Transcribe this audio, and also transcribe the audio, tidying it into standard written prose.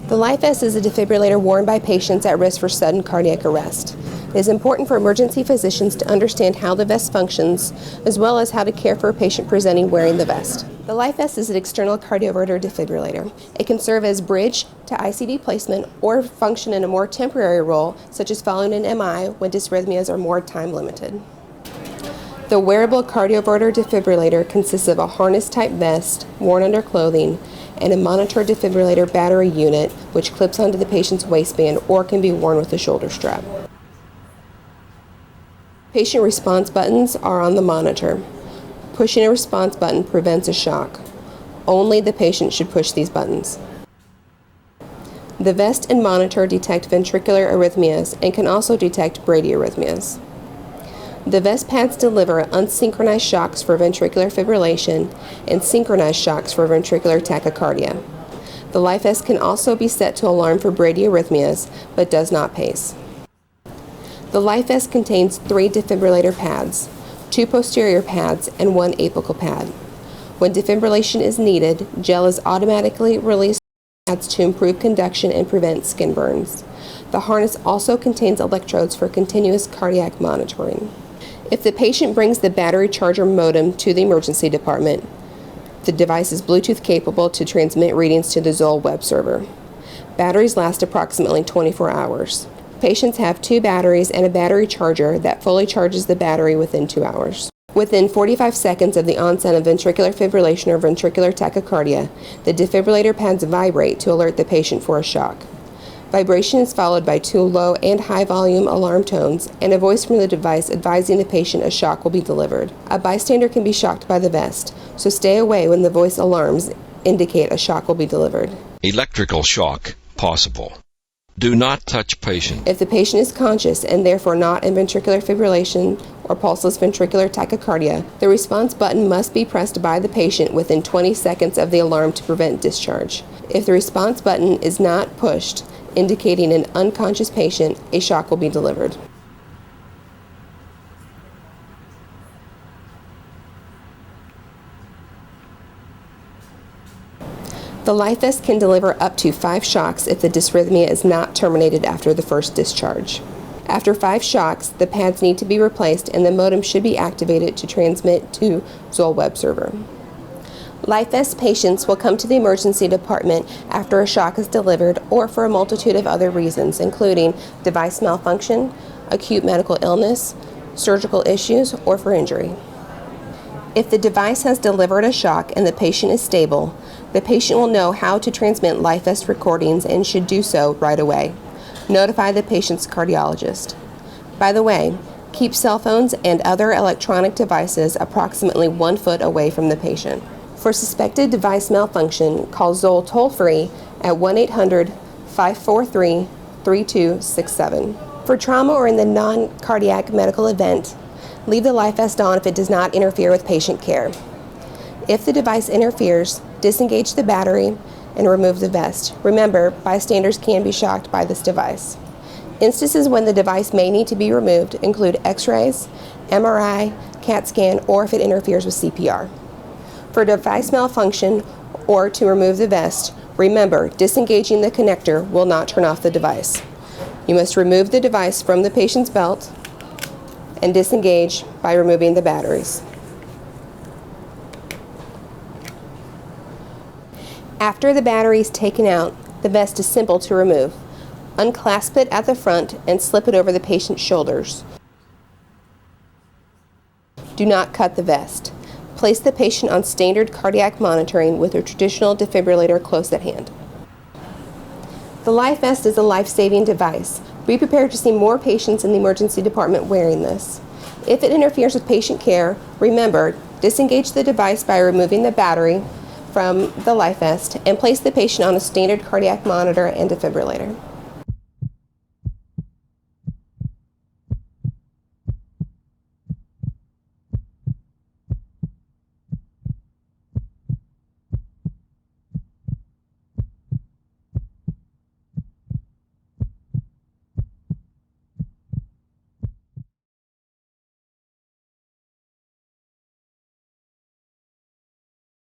The LifeVest is a defibrillator worn by patients at risk for sudden cardiac arrest. It is important for emergency physicians to understand how the vest functions, as well as how to care for a patient presenting wearing the vest. The LifeVest is an external cardioverter defibrillator. It can serve as bridge to ICD placement or function in a more temporary role, such as following an MI when dysrhythmias are more time limited. The wearable cardioverter defibrillator consists of a harness-type vest worn under clothing and a monitor defibrillator battery unit, which clips onto the patient's waistband or can be worn with a shoulder strap. Patient response buttons are on the monitor. Pushing a response button prevents a shock. Only the patient should push these buttons. The vest and monitor detect ventricular arrhythmias and can also detect bradyarrhythmias. The vest pads deliver unsynchronized shocks for ventricular fibrillation and synchronized shocks for ventricular tachycardia. The LifeVest can also be set to alarm for bradyarrhythmias, but does not pace. The LifeVest contains 3 defibrillator pads, 2 posterior pads, and 1 apical pad. When defibrillation is needed, gel is automatically released from the pads to improve conduction and prevent skin burns. The harness also contains electrodes for continuous cardiac monitoring. If the patient brings the battery charger modem to the emergency department, the device is Bluetooth capable to transmit readings to the Zoll web server. Batteries last approximately 24 hours. Patients have 2 batteries and a battery charger that fully charges the battery within 2 hours. Within 45 seconds of the onset of ventricular fibrillation or ventricular tachycardia, the defibrillator pads vibrate to alert the patient for a shock. Vibration is followed by 2 low and high volume alarm tones and a voice from the device advising the patient a shock will be delivered. A bystander can be shocked by the vest, so stay away when the voice alarms indicate a shock will be delivered. Electrical shock possible. Do not touch patient. If the patient is conscious and therefore not in ventricular fibrillation or pulseless ventricular tachycardia, the response button must be pressed by the patient within 20 seconds of the alarm to prevent discharge. If the response button is not pushed, indicating an unconscious patient, a shock will be delivered. The LifeVest can deliver up to 5 shocks if the dysrhythmia is not terminated after the first discharge. After 5 shocks, the pads need to be replaced and the modem should be activated to transmit to Zoll web server. LifeVest patients will come to the emergency department after a shock is delivered or for a multitude of other reasons, including device malfunction, acute medical illness, surgical issues, or for injury. If the device has delivered a shock and the patient is stable, the patient will know how to transmit LifeVest recordings and should do so right away. Notify the patient's cardiologist. By the way, keep cell phones and other electronic devices approximately 1 foot away from the patient. For suspected device malfunction, call Zoll toll-free at 1-800-543-3267. For trauma or in the non-cardiac medical event, leave the LifeVest on if it does not interfere with patient care. If the device interferes, disengage the battery and remove the vest. Remember, bystanders can be shocked by this device. Instances when the device may need to be removed include X-rays, MRI, CAT scan, or if it interferes with CPR. For device malfunction or to remove the vest, remember, disengaging the connector will not turn off the device. You must remove the device from the patient's belt and disengage by removing the batteries. After the battery is taken out, the vest is simple to remove. Unclasp it at the front and slip it over the patient's shoulders. Do not cut the vest. Place the patient on standard cardiac monitoring with a traditional defibrillator close at hand. The LifeVest is a life-saving device. Be prepared to see more patients in the emergency department wearing this. If it interferes with patient care, remember, disengage the device by removing the battery from the LifeVest and place the patient on a standard cardiac monitor and defibrillator.